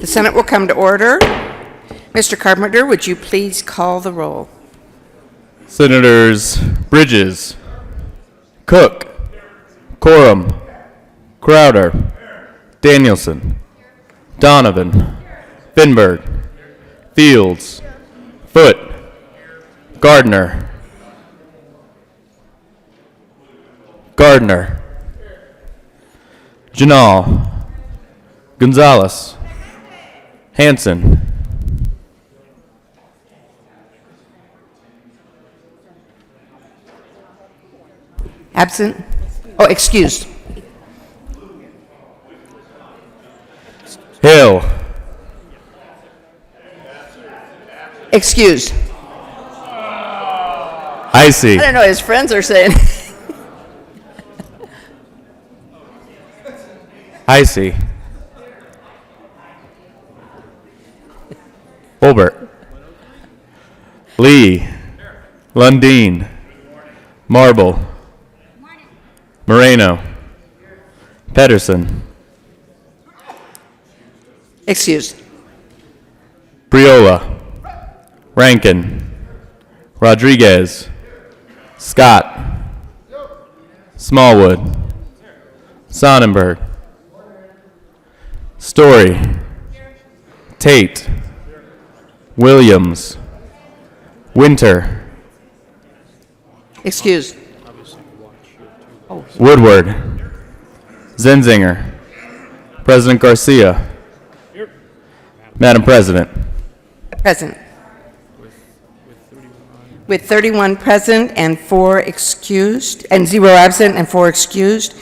The Senate will come to order. Mr. Carpenter, would you please call the roll? Senators Bridges, Cook, Coram, Crowder, Danielson, Donovan, Finberg, Fields, Foote, Gardner, Janal, Gonzalez, Hanson, Absent? Oh, excused. Hill, Excused. Icy, I don't know what his friends are saying. Icy, Olbert, Lee, Lundeen, Marble, Moreno, Pedersen, Excused. Briola, Rankin, Rodriguez, Scott, Smallwood, Sonnenberg, Story, Tate, Williams, Winter, Excused. Woodward, Zenzinger, President Garcia, Madam President. Present. With 31 present and 4 excused, and 0 absent and 4 excused,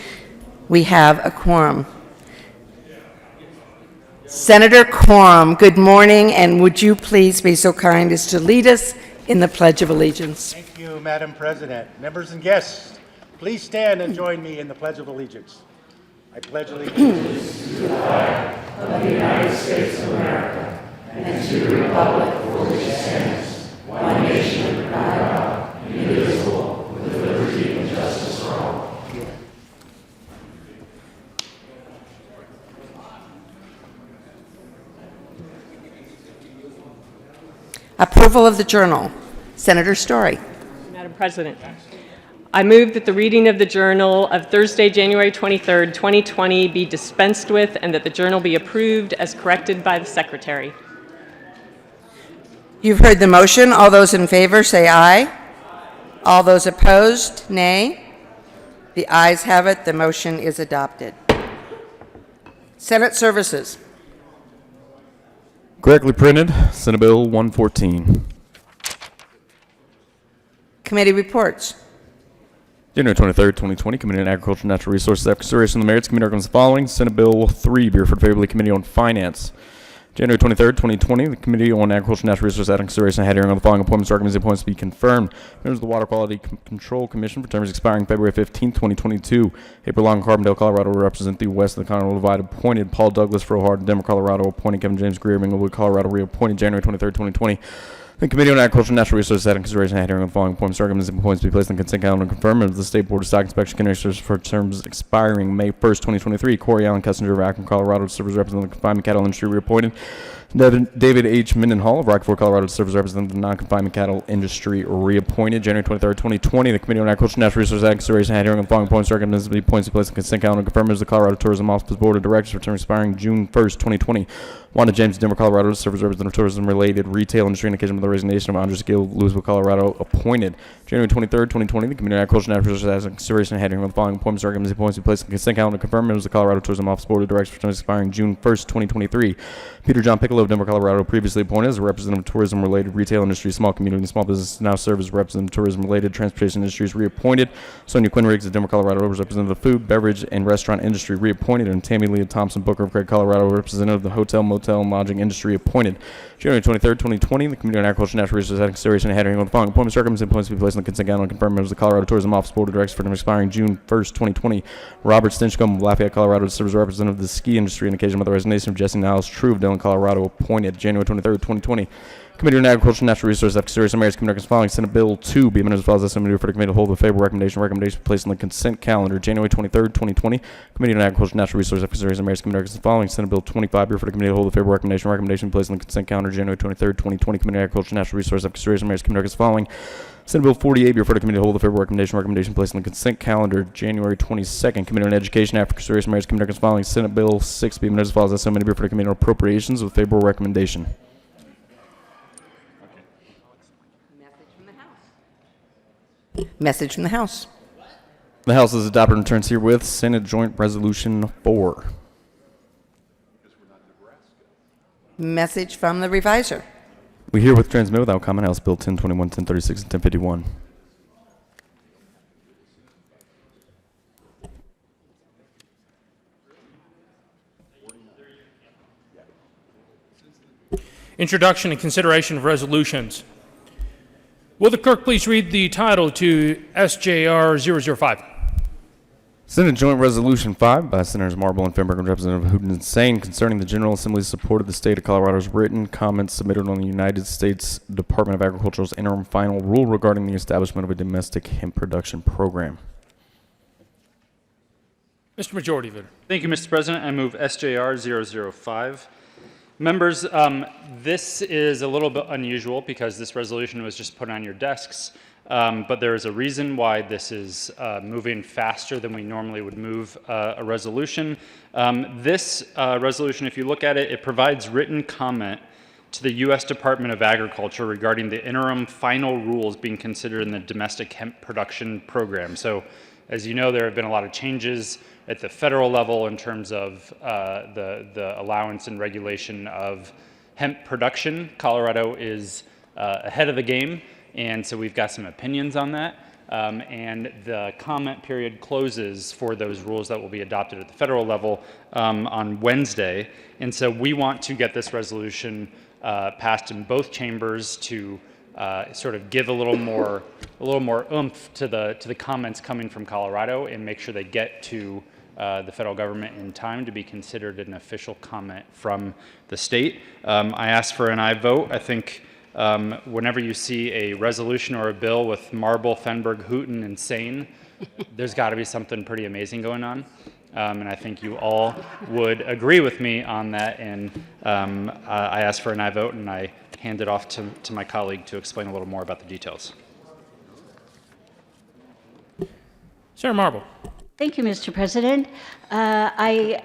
we have a quorum. Senator Coram, good morning, and would you please be so kind as to lead us in the Pledge of Allegiance? Thank you, Madam President. Members and guests, please stand and join me in the Pledge of Allegiance. I pledge allegiance to the flag of the United States of America and to the republic for which it stands, one nation under God, indivisible, with liberty and justice for all. Approval of the Journal. Senator Story. Madam President, I move that the reading of the Journal of Thursday, January 23rd, 2020 be dispensed with and that the Journal be approved as corrected by the Secretary. You've heard the motion. All those in favor say aye. All those opposed, nay. The ayes have it. The motion is adopted. Senate Services. Correctly printed, Senate Bill 114. Committee reports. January 23rd, 2020, Committee on Agriculture and Natural Resources. After consideration of the merits, committee recommends the following. Senate Bill 3 be referred favorably to Committee on Finance. January 23rd, 2020, the Committee on Agriculture and Natural Resources after consideration had hearing on the following appointments. Recommends the appointments be confirmed. Members of the Water Quality Control Commission for terms expiring February 15th, 2022. April Long, Carbondale, Colorado, will represent the west of the Continental Divide. Appointed Paul Douglas, Frohard, Denver, Colorado. Appointed Kevin James Greer, Minglewood, Colorado. Reappointed January 23rd, 2020. The Committee on Agriculture and Natural Resources had in consideration had hearing on the following appointments. Recommends the appointments be placed on consent calendar and confirmed. Members of the State Board of Stock Inspection Commissioners for terms expiring May 1st, 2023. Corey Allen Kessinger of Akron, Colorado, to serve as representative of the confinement cattle industry. Reappointed. David H. Mendenhall of Rockford, Colorado, to serve as representative of the non-confinement cattle industry. Reappointed January 23rd, 2020. The Committee on Agriculture and Natural Resources had in consideration had hearing on the following appointments. Recommends the appointments be placed on consent calendar and confirmed. Members of the Colorado Tourism Office Board of Directors for terms expiring June 1st, 2020. Wanda James, Denver, Colorado, to serve as representative of tourism-related retail industry in occasion of the resignation of Andres Gill, Louisville, Colorado. Appointed January 23rd, 2020. The Committee on Agriculture and Natural Resources has in consideration had hearing on the following appointments. Recommends the appointments be placed on consent calendar and confirmed. Members of the Colorado Tourism Office Board of Directors for terms expiring June 1st, 2023. Peter John Piccolo of Denver, Colorado, previously appointed as a representative of tourism-related retail industry, small community, and small business, now serves as representative of tourism-related transportation industries. Reappointed. Sonia Quinn Riggs of Denver, Colorado, representative of the food, beverage, and restaurant industry. Reappointed. And Tammy Leah Thompson Booker of Craig, Colorado, representative of the hotel, motel, and lodging industry. Appointed. January 23rd, 2020. The Committee on Agriculture and Natural Resources had in consideration had hearing on the following appointments. Recommends appointments be placed on the consent calendar and confirmed. Members of the Colorado Tourism Office Board of Directors for term expiring June 1st, 2020. Robert Stinchcomb of Lafayette, Colorado, to serve as representative of the ski industry in occasion of the resignation of Jesse Niles True of Dillon, Colorado. Appointed January 23rd, 2020. Committee on Agriculture and Natural Resources, after consideration of mayor's committee recommends following Senate Bill 2 be amended as follows. Assembly for the committee to hold a favorable recommendation. Recommendation placed on the consent calendar January 23rd, 2020. Committee on Agriculture and Natural Resources, after consideration of mayor's committee recommends following Senate Bill 25 be for the committee to hold a favorable recommendation. Recommendation placed on the consent calendar January 23rd, 2020. Committee on Agriculture and Natural Resources, after consideration of mayor's committee recommends following Senate Bill 48 be referred to committee to hold a favorable recommendation. Recommendation placed on the consent calendar January 22nd. Committee on Education, after consideration of mayor's committee recommends following Senate Bill 6 be amended as follows. Assembly be referred to committee on Appropriations with favorable recommendation. Message from the House. The House has adopted and returns herewith Senate Joint Resolution 4. Message from the Reviser. We herewith transmit without comment House Bill 1021, 1036, and 1051. Introduction and consideration of resolutions. Will the clerk please read the title to SJR 005? Senate Joint Resolution 5 by Senators Marble and Fenberg and Representative Hooten and Sane concerning the General Assembly's support of the State of Colorado's written comments submitted on the United States Department of Agriculture's interim final rule regarding the establishment of a domestic hemp production program. Mr. Majority Leader. Thank you, Mr. President. I move SJR 005. Members, this is a little bit unusual because this resolution was just put on your desks, but there is a reason why this is moving faster than we normally would move a resolution. This resolution, if you look at it, it provides written comment to the U.S. Department of Agriculture regarding the interim final rules being considered in the domestic hemp production program. So, as you know, there have been a lot of changes at the federal level in terms of the allowance and regulation of hemp production. Colorado is ahead of the game, and so we've got some opinions on that. And the comment period closes for those rules that will be adopted at the federal level on Wednesday. And so we want to get this resolution passed in both chambers to sort of give a little more oomph to the comments coming from Colorado and make sure they get to the federal government in time to be considered an official comment from the state. I asked for an aye vote. I think whenever you see a resolution or a bill with Marble, Fenberg, Hooten, and Sane, there's got to be something pretty amazing going on. And I think you all would agree with me on that. And I asked for an aye vote, and I hand it off to my colleague to explain a little more about the details. Senator Marble. Thank you, Mr. President. I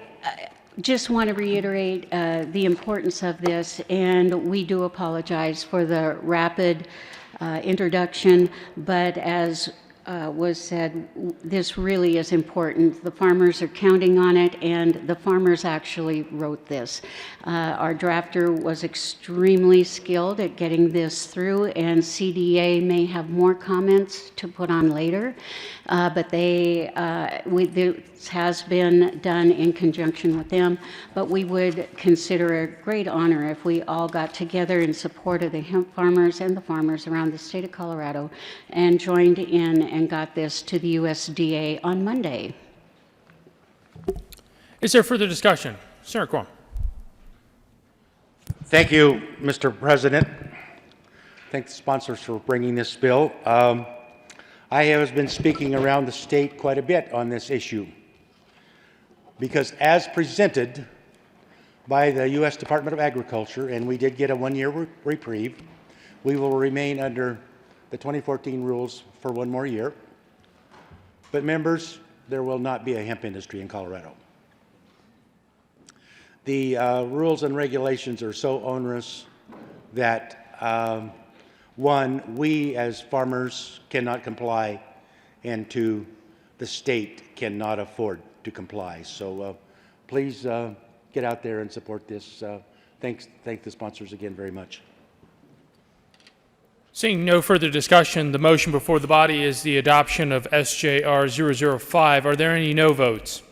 just want to reiterate the importance of this, and we do apologize for the rapid introduction, but as was said, this really is important. The farmers are counting on it, and the farmers actually wrote this. Our drafter was extremely skilled at getting this through, and CDA may have more comments to put on later, but this has been done in conjunction with them. But we would consider a great honor if we all got together in support of the hemp farmers and the farmers around the state of Colorado and joined in and got this to the USDA on Monday. Is there further discussion? Senator Quam. Thank you, Mr. President. Thank the sponsors for bringing this bill. I have been speaking around the state quite a bit on this issue because as presented by the U.S. Department of Agriculture, and we did get a one-year reprieve, we will remain under the 2014 rules for one more year. But members, there will not be a hemp industry in Colorado. The rules and regulations are so onerous that one, we as farmers cannot comply, and two, the state cannot afford to comply. So please get out there and support this. Thank the sponsors again very much. Seeing no further discussion, the motion before the body is the adoption of SJR 005. Are there any no votes?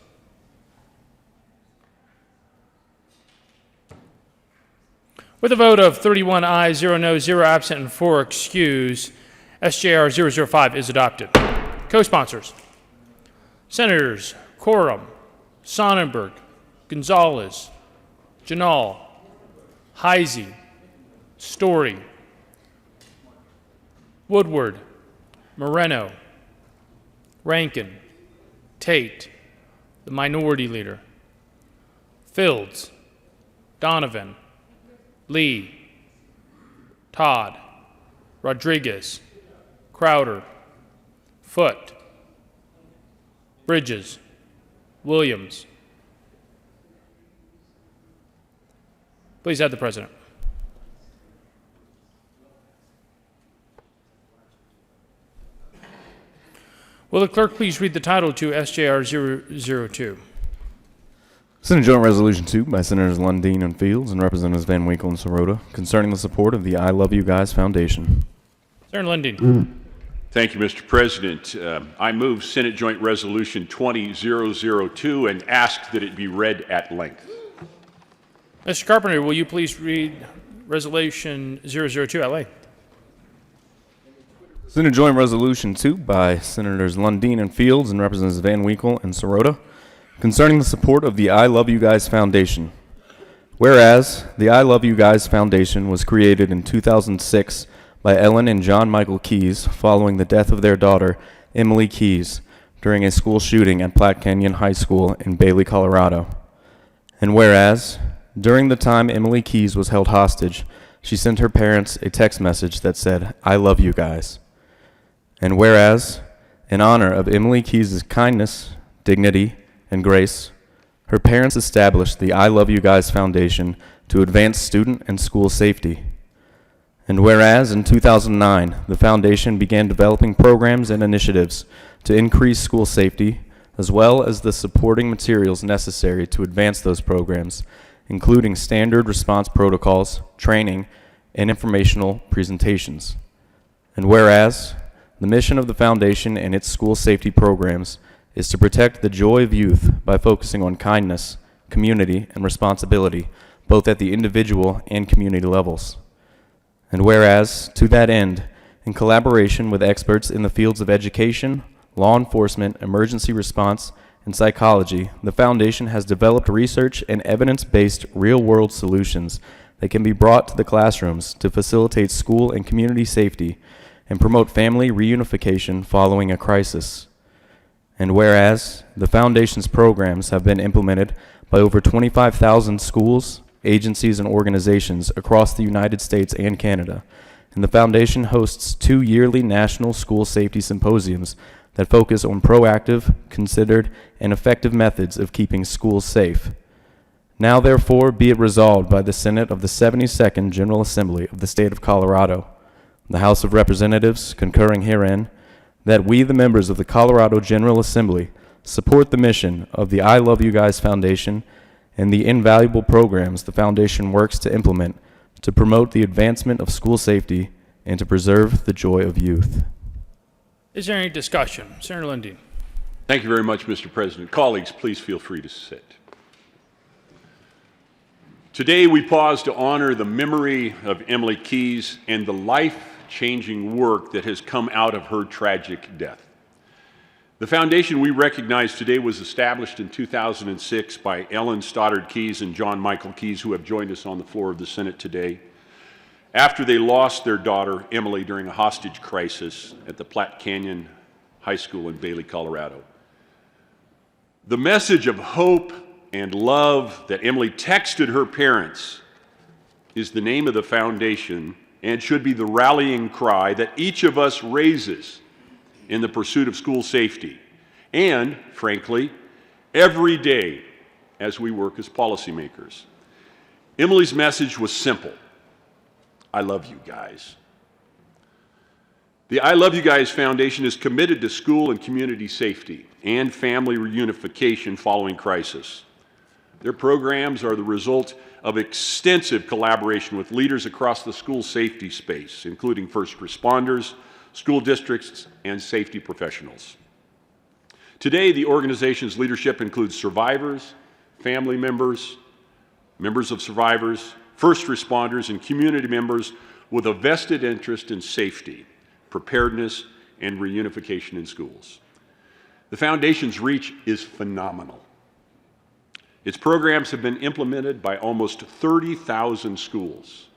With a vote of 31 ayes, 0 noes, 0 absent, and 4 excused, SJR 005 is adopted. Co-sponsors: Senators Quorum, Sonnenberg, Gonzalez, Janal, Heisey, Story, Woodward, Moreno, Rankin, Tate, the Minority Leader, Fields, Donovan, Lee, Todd, Rodriguez, Crowder, Foote, Bridges, Williams. Please have the President. Will the clerk please read the title to SJR 002? Senate Joint Resolution 2 by Senators Lundin and Fields and Representatives Van Winkle and Sirota concerning the support of the I Love You Guys Foundation. Senator Lundin. Thank you, Mr. President. I move Senate Joint Resolution 20002 and ask that it be read at length. Mr. Carpenter, will you please read Resolution 002 at length? Senate Joint Resolution 2 by Senators Lundin and Fields and Representatives Van Winkle and Sirota concerning the support of the I Love You Guys Foundation. Whereas the I Love You Guys Foundation was created in 2006 by Ellen and John Michael Keyes following the death of their daughter, Emily Keyes, during a school shooting at Platte Canyon High School in Bailey, Colorado. And whereas, during the time Emily Keyes was held hostage, she sent her parents a text message that said, "I love you guys." And whereas, in honor of Emily Keyes' kindness, dignity, and grace, her parents established the I Love You Guys Foundation to advance student and school safety. And whereas in 2009, the foundation began developing programs and initiatives to increase school safety, as well as the supporting materials necessary to advance those programs, including standard response protocols, training, and informational presentations. And whereas the mission of the foundation and its school safety programs is to protect the joy of youth by focusing on kindness, community, and responsibility, both at the individual and community levels. And whereas, to that end, in collaboration with experts in the fields of education, law enforcement, emergency response, and psychology, the Foundation has developed research and evidence-based real-world solutions that can be brought to the classrooms to facilitate school and community safety and promote family reunification following a crisis. And whereas, the Foundation's programs have been implemented by over 25,000 schools, agencies, and organizations across the United States and Canada, and the Foundation hosts 2 yearly national school safety symposiums that focus on proactive, considered, and effective methods of keeping schools safe. Now therefore be it resolved by the Senate of the 72nd General Assembly of the State of Colorado, the House of Representatives concurring herein, that we, the members of the Colorado General Assembly, support the mission of the I Love You Guys Foundation and the invaluable programs the Foundation works to implement to promote the advancement of school safety and to preserve the joy of youth. Is there any discussion? Senator Lundin. Thank you very much, Mr. President. Colleagues, please feel free to sit. Today we pause to honor the memory of Emily Keyes and the life-changing work that has come out of her tragic death. The foundation we recognize today was established in 2006 by Ellen Stoddard Keyes and John Michael Keyes, who have joined us on the floor of the Senate today, after they lost their daughter, Emily, during a hostage crisis at the Platte Canyon High School in Bailey, Colorado. The message of hope and love that Emily texted her parents is the name of the foundation and should be the rallying cry that each of us raises in the pursuit of school safety and, frankly, every day as we work as policymakers. Emily's message was simple: I love you guys. The I Love You Guys Foundation is committed to school and community safety and family reunification following crisis. Their programs are the result of extensive collaboration with leaders across the school safety space, including first responders, school districts, and safety professionals. Today, the organization's leadership includes survivors, family members, members of survivors, first responders, and community members with a vested interest in safety, preparedness, and reunification in schools. The Foundation's reach is phenomenal. Its programs have been implemented by almost 30,000 schools,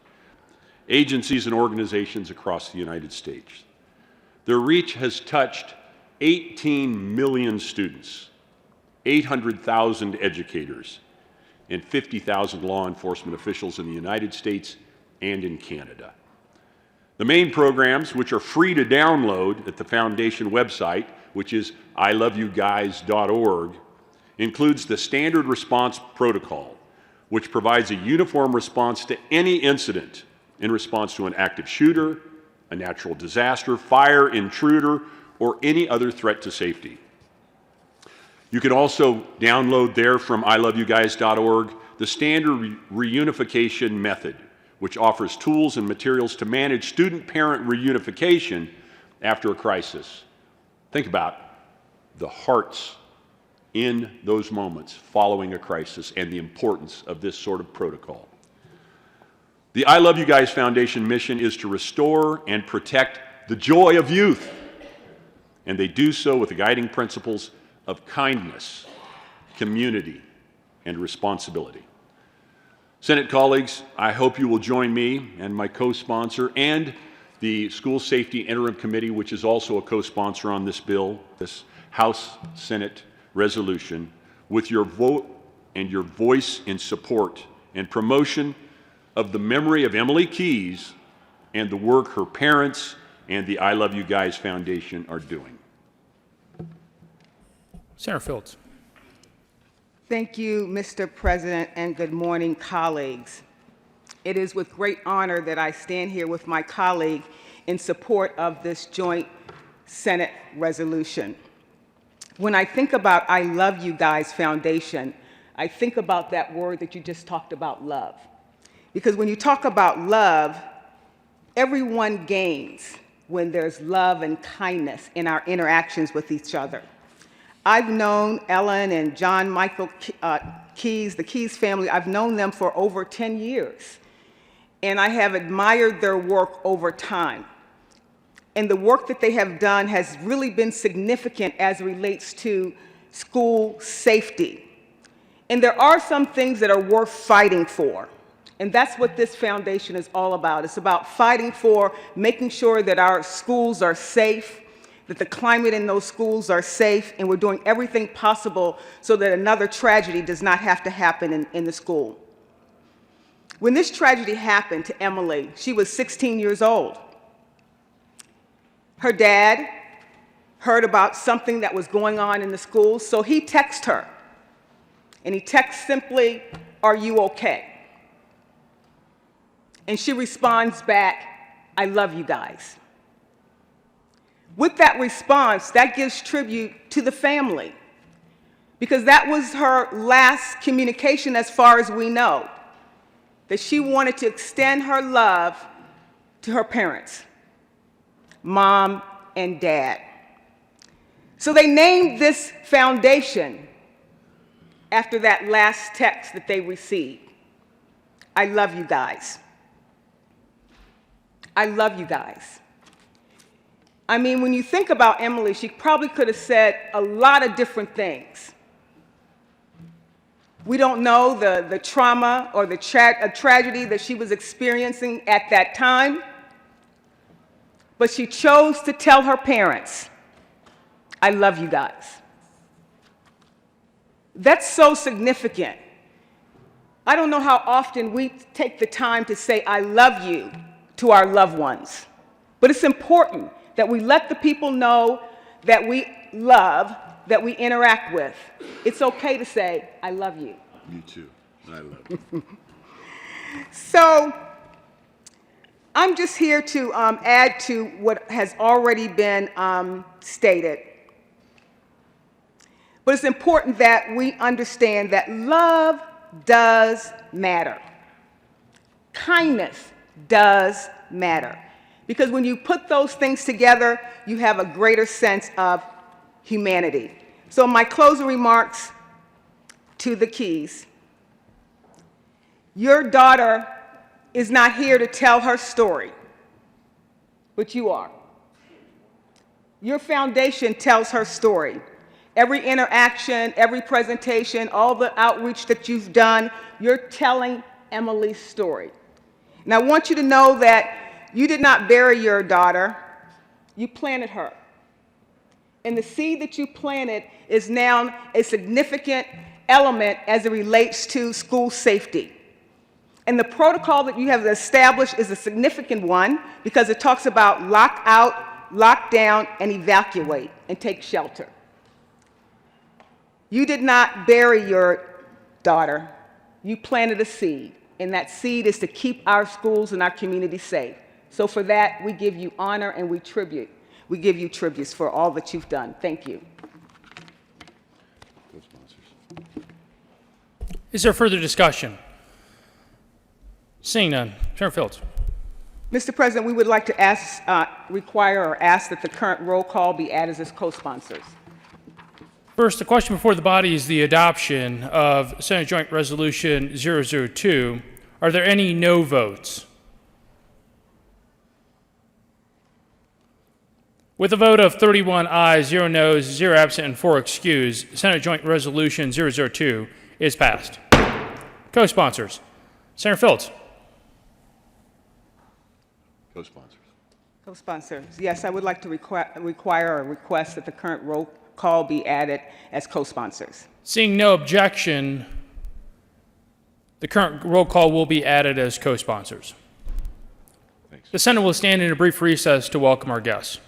agencies, and organizations across the United States. Their reach has touched 18 million students, 800,000 educators, and 50,000 law enforcement officials in the United States and in Canada. The main programs, which are free to download at the Foundation website, which is iloveyoguys.org, includes the Standard Response Protocol, which provides a uniform response to any incident in response to an active shooter, a natural disaster, fire, intruder, or any other threat to safety. You can also download there from iloveyoguys.org the Standard Reunification Method, which offers tools and materials to manage student-parent reunification after a crisis. Think about the hearts in those moments following a crisis and the importance of this sort of protocol. The I Love You Guys Foundation mission is to restore and protect the joy of youth, and they do so with the guiding principles of kindness, community, and responsibility. Senate colleagues, I hope you will join me and my co-sponsor and the School Safety Interim Committee, which is also a co-sponsor on this bill, this House-Senate resolution, with your vote and your voice in support and promotion of the memory of Emily Keyes and the work her parents and the I Love You Guys Foundation are doing. Senator Fields. Thank you, Mr. President, and good morning, colleagues. It is with great honor that I stand here with my colleague in support of this joint Senate resolution. When I think about I Love You Guys Foundation, I think about that word that you just talked about, love. Because when you talk about love, everyone gains when there's love and kindness in our interactions with each other. I've known Ellen and John Michael Keyes, the Keyes family, I've known them for over 10 years. And I have admired their work over time. And the work that they have done has really been significant as it relates to school safety. And there are some things that are worth fighting for. And that's what this foundation is all about. It's about fighting for making sure that our schools are safe, that the climate in those schools are safe, and we're doing everything possible so that another tragedy does not have to happen in the school. When this tragedy happened to Emily, she was 16 years old. Her dad heard about something that was going on in the school, so he texted her. And he texts simply, "Are you okay?" And she responds back, "I love you guys." With that response, that gives tribute to the family, because that was her last communication as far as we know, that she wanted to extend her love to her parents, mom and dad. So they named this foundation after that last text that they received. I love you guys. I love you guys. I mean, when you think about Emily, she probably could have said a lot of different things. We don't know the trauma or the tragedy that she was experiencing at that time, but she chose to tell her parents, I love you guys. That's so significant. I don't know how often we take the time to say, I love you to our loved ones, but it's important that we let the people know that we love, that we interact with. It's okay to say, I love you. Me too. I love you. So I'm just here to add to what has already been stated. But it's important that we understand that love does matter. Kindness does matter. Because when you put those things together, you have a greater sense of humanity. So my closing remarks to the Keys. Your daughter is not here to tell her story, but you are. Your foundation tells her story. Every interaction, every presentation, all the outreach that you've done, you're telling Emily's story. And I want you to know that you did not bury your daughter. You planted her. And the seed that you planted is now a significant element as it relates to school safety. And the protocol that you have established is a significant one because it talks about lock out, lock down, and evacuate, and take shelter. You did not bury your daughter. You planted a seed, and that seed is to keep our schools and our community safe. So for that, we give you honor and we give you tributes for all that you've done. Thank you. Is there further discussion? Seeing none. Senator Fields. Mr. President, we would like to ask that the current roll call be added as co-sponsors. First, the question before the body is the adoption of Senate Joint Resolution 002. Are there any no votes? With a vote of 31 ayes, 0 noes, 0 absent, and 4 excused, Senate Joint Resolution 002 is passed. Co-sponsors. Senator Fields. Co-sponsors. Co-sponsors. Yes, I would like to request that the current roll call be added as co-sponsors. Seeing no objection, the current roll call will be added as co-sponsors. Thanks. The Senate will stand in a brief recess to welcome our guests.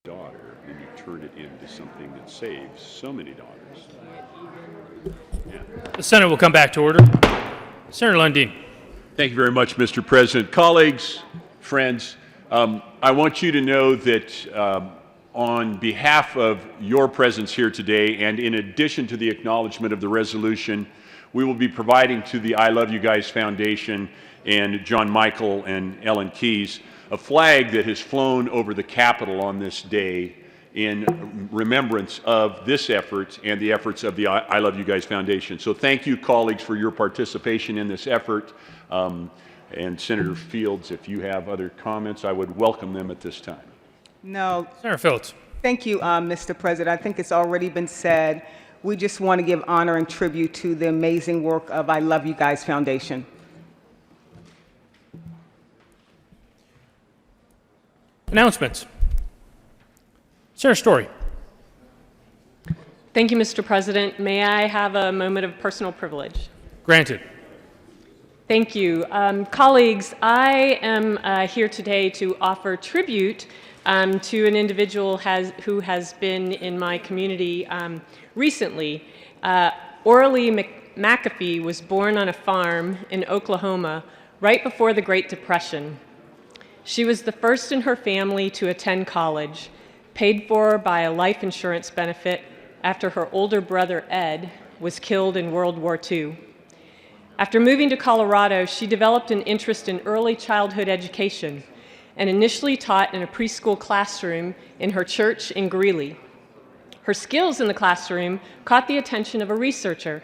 Daughter, and you turn it into something that saves so many daughters. Yeah. The Senate will come back to order. Senator Lundin. Thank you very much, Mr. President. Colleagues, friends, I want you to know that on behalf of your presence here today, and in addition to the acknowledgement of the resolution, we will be providing to the I Love You Guys Foundation and John Michael and Ellen Keyes a flag that has flown over the Capitol on this day in remembrance of this effort and the efforts of the I Love You Guys Foundation. So thank you, colleagues, for your participation in this effort. And Senator Fields, if you have other comments, I would welcome them at this time. No, Senator Fields. thank you, Mr. President. I think it's already been said. We just want to give honor and tribute to the amazing work of I Love You Guys Foundation. Announcements. Senator Story. Thank you, Mr. President. May I have a moment of personal privilege? Granted. Thank you. Colleagues, I am here today to offer tribute to an individual who has been in my community recently. Orly McAfee was born on a farm in Oklahoma right before the Great Depression. She was the first in her family to attend college, paid for by a life insurance benefit after her older brother Ed was killed in World War II. After moving to Colorado, she developed an interest in early childhood education and initially taught in a preschool classroom in her church in Greeley. Her skills in the classroom caught the attention of a researcher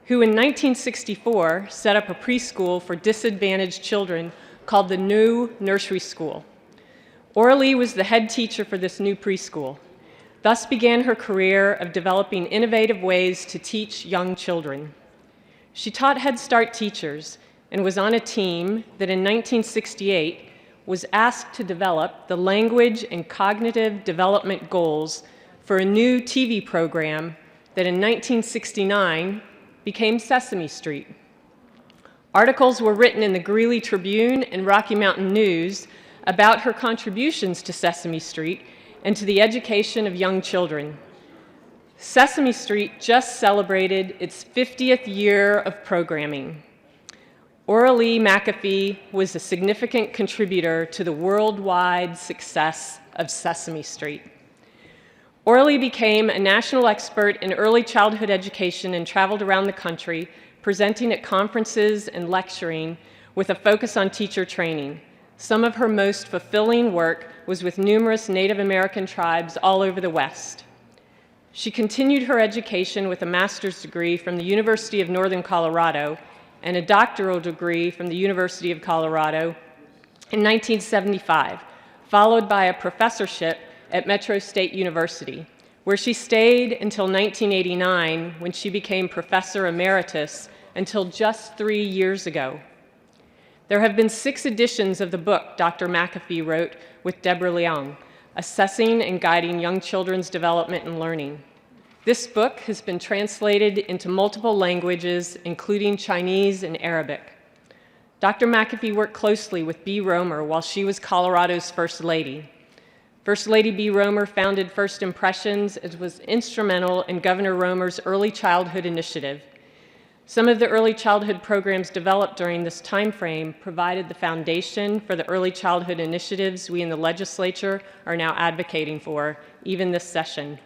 who in 1964 set up a preschool for disadvantaged children called the New Nursery School. Orly was the head teacher for this new preschool. Thus began her career of developing innovative ways to teach young children. She taught Head Start teachers and was on a team that in 1968 was asked to develop the language and cognitive development goals for a new TV program that in 1969 became Sesame Street. Articles were written in the Greeley Tribune and Rocky Mountain News about her contributions to Sesame Street and to the education of young children. Sesame Street just celebrated its 50th year of programming. Orly McAfee was a significant contributor to the worldwide success of Sesame Street. Orly became a national expert in early childhood education and traveled around the country, presenting at conferences and lecturing with a focus on teacher training. Some of her most fulfilling work was with numerous Native American tribes all over the West. She continued her education with a master's degree from the University of Northern Colorado and a doctoral degree from the University of Colorado in 1975, followed by a professorship at Metro State University, where she stayed until 1989 when she became professor emeritus until just 3 years ago. There have been 6 editions of the book Dr. McAfee wrote with Deborah Leong, Assessing and Guiding Young Children's Development and Learning. This book has been translated into multiple languages, including Chinese and Arabic. Dr. McAfee worked closely with Bee Romer while she was Colorado's First Lady. First Lady Bee Romer founded First Impressions and was instrumental in Governor Romer's Early Childhood Initiative. Some of the early childhood programs developed during this time frame provided the foundation for the early childhood initiatives we in the legislature are now advocating for, even this session.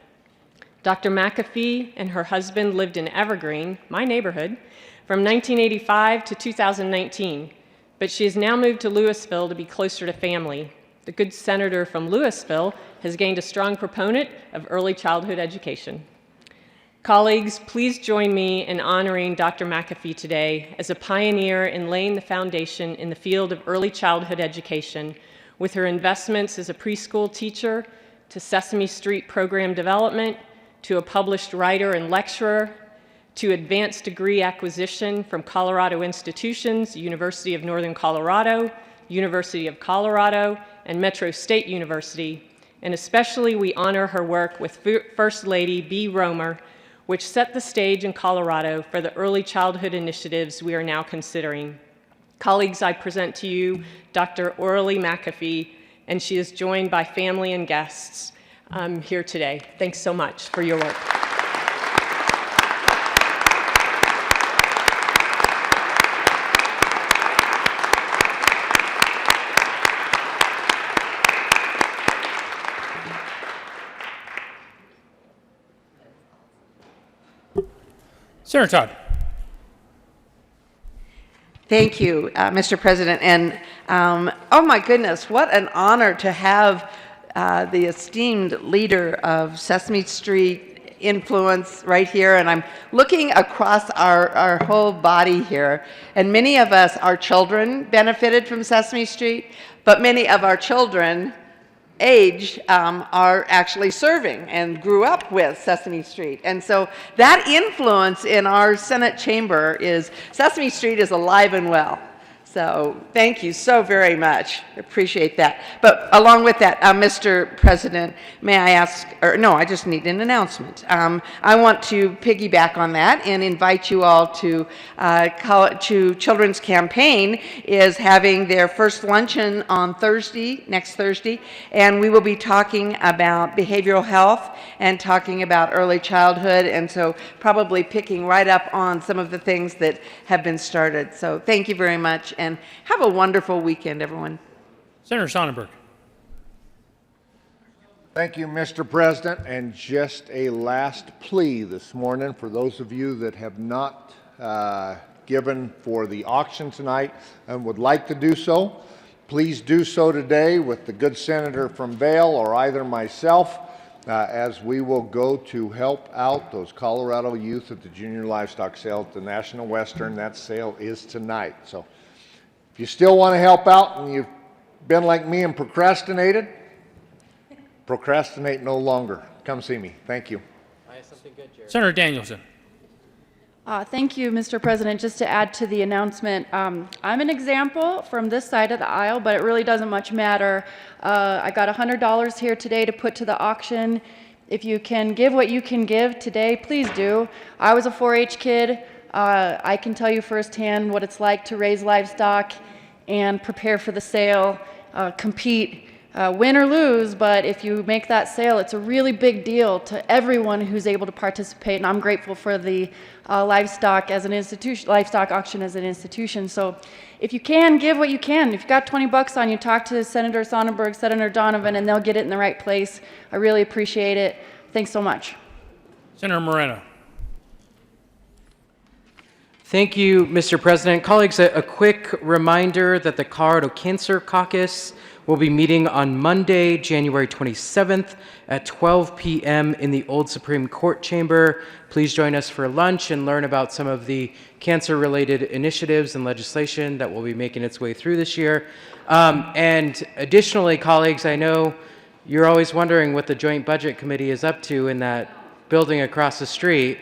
Dr. McAfee and her husband lived in Evergreen, my neighborhood, from 1985 to 2019, but she has now moved to Louisville to be closer to family. The good senator from Louisville has gained a strong proponent of early childhood education. Colleagues, please join me in honoring Dr. McAfee today as a pioneer in laying the foundation in the field of early childhood education with her investments as a preschool teacher, to Sesame Street program development, to a published writer and lecturer, to advanced degree acquisition from Colorado institutions, University of Northern Colorado, University of Colorado, and Metro State University, and especially we honor her work with First Lady Bee Romer, which set the stage in Colorado for the early childhood initiatives we are now considering. Colleagues, I present to you Dr. Orly McAfee, and she is joined by family and guests here today. Thanks so much for your work. Senator Todd. Thank you, Mr. President. And oh my goodness, what an honor to have the esteemed leader of Sesame Street influence right here. And I'm looking across our whole body here. And many of us, our children benefited from Sesame Street, but many of our children age are actually serving and grew up with Sesame Street. And so that influence in our Senate chamber is Sesame Street is alive and well. So thank you so very much. Appreciate that. But along with that, Mr. President, may I ask, or no, I just need an announcement. I want to piggyback on that and invite you all to Children's Campaign is having their first luncheon on Thursday, next Thursday, and we will be talking about behavioral health and talking about early childhood, and so probably picking right up on some of the things that have been started. So thank you very much. And have a wonderful weekend, everyone. Senator Sonnenberg. Thank you, Mr. President. And just a last plea this morning for those of you that have not given for the auction tonight and would like to do so, please do so today with the good senator from Vail or either myself as we will go to help out those Colorado youth at the Junior Livestock Sale at the National Western. That sale is tonight. So if you still want to help out and you've been like me and procrastinated, procrastinate no longer. Come see me. Thank you. Senator Danielson. Thank you, Mr. President. Just to add to the announcement, I'm an example from this side of the aisle, but it really doesn't much matter. I got $100 here today to put to the auction. If you can give what you can give today, please do. I was a 4-H kid. I can tell you firsthand what it's like to raise livestock and prepare for the sale, compete, win or lose, but if you make that sale, it's a really big deal to everyone who's able to participate, and I'm grateful for the livestock as an institution, livestock auction as an institution. So if you can, give what you can. If you've got 20 bucks on you, talk to Senator Sonnenberg, Senator Donovan, and they'll get it in the right place. I really appreciate it. Thanks so much. Senator Moreno. Thank you, Mr. President. Colleagues, a quick reminder that the Colorado Cancer Caucus will be meeting on Monday, January 27th at 12 p.m. in the Old Supreme Court chamber. Please join us for lunch and learn about some of the cancer-related initiatives and legislation that will be making its way through this year. And additionally, colleagues, I know you're always wondering what the Joint Budget Committee is up to in that building across the street.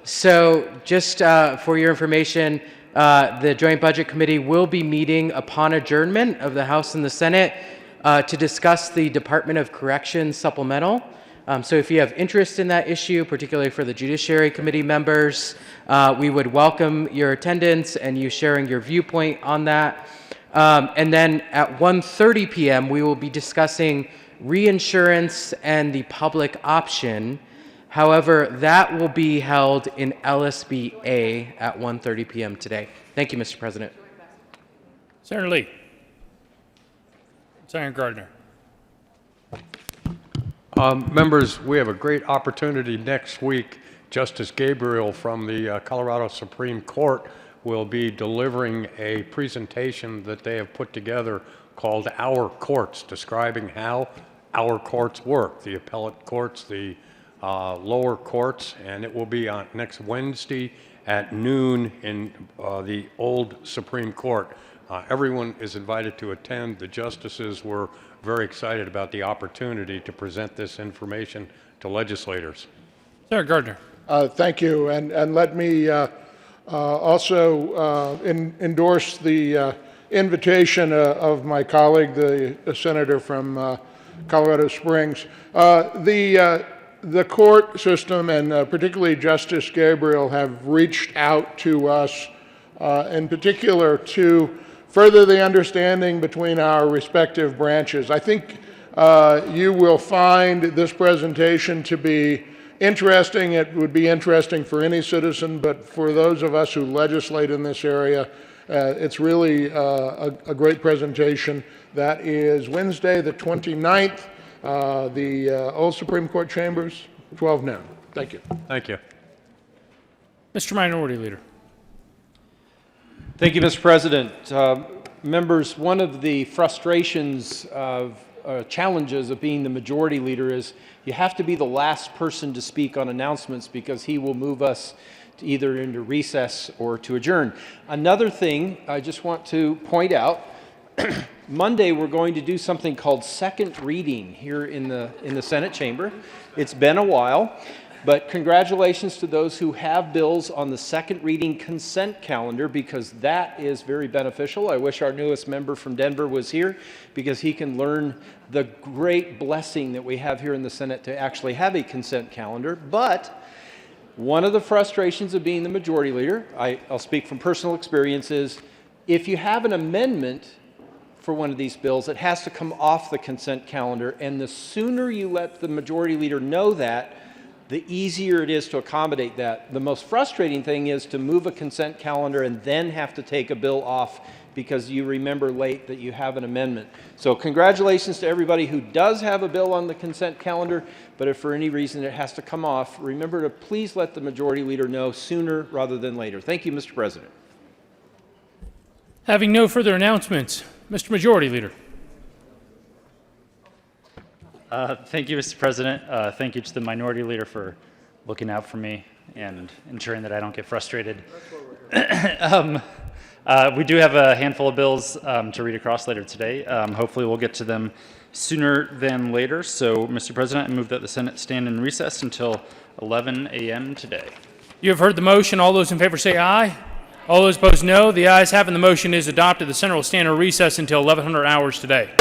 So just for your information, the Joint Budget Committee will be meeting upon adjournment of the House and the Senate to discuss the Department of Corrections supplemental. So if you have interest in that issue, particularly for the Judiciary Committee members, we would welcome your attendance and you sharing your viewpoint on that. And then at 1:30 p.m., we will be discussing reinsurance and the public option. However, that will be held in LSB A at 1:30 p.m. today. Thank you, Mr. President. Senator Lee. Senator Gardner. Members, we have a great opportunity next week. Justice Gabriel from the Colorado Supreme Court will be delivering a presentation that they have put together called Our Courts, describing how our courts work, the appellate courts, the lower courts, and it will be on next Wednesday at noon in the old Supreme Court. Everyone is invited to attend. The justices were very excited about the opportunity to present this information to legislators. Senator Gardner. Thank you, and let me also endorse the invitation of my colleague, the senator from Colorado Springs. The court system, and particularly Justice Gabriel, have reached out to us in particular to further the understanding between our respective branches. I think you will find this presentation to be interesting. It would be interesting for any citizen, but for those of us who legislate in this area, it's really a great presentation. That is Wednesday, the 29th. The Old Supreme Court Chambers, 12 noon. Thank you. Thank you. Mr. Minority Leader. Thank you, Mr. President. Members, one of the frustrations of challenges of being the majority leader is you have to be the last person to speak on announcements because he will move us to either into recess or to adjourn. Another thing I just want to point out, Monday we're going to do something called second reading here in the Senate chamber. It's been a while. But congratulations to those who have bills on the second reading consent calendar, because that is very beneficial. I wish our newest member from Denver was here because he can learn the great blessing that we have here in the Senate to actually have a consent calendar. But one of the frustrations of being the majority leader, I'll speak from personal experience, is if you have an amendment for one of these bills, it has to come off the consent calendar. And the sooner you let the majority leader know that, the easier it is to accommodate that. The most frustrating thing is to move a consent calendar and then have to take a bill off because you remember late that you have an amendment. So congratulations to everybody who does have a bill on the consent calendar, but if for any reason it has to come off, remember to please let the majority leader know sooner rather than later. Thank you, Mr. President. Having no further announcements, Mr. Majority Leader. Thank you, Mr. President. Thank you to the Minority Leader for looking out for me and ensuring that I don't get frustrated. We do have a handful of bills to read across later today. Hopefully we'll get to them sooner than later. So, Mr. President, I move that the Senate stand in recess until 11 a.m. today. You have heard the motion. All those in favor say aye. All those opposed, no. The ayes have it, and the motion is adopted. The Senate will stand in recess until 1100 hours today.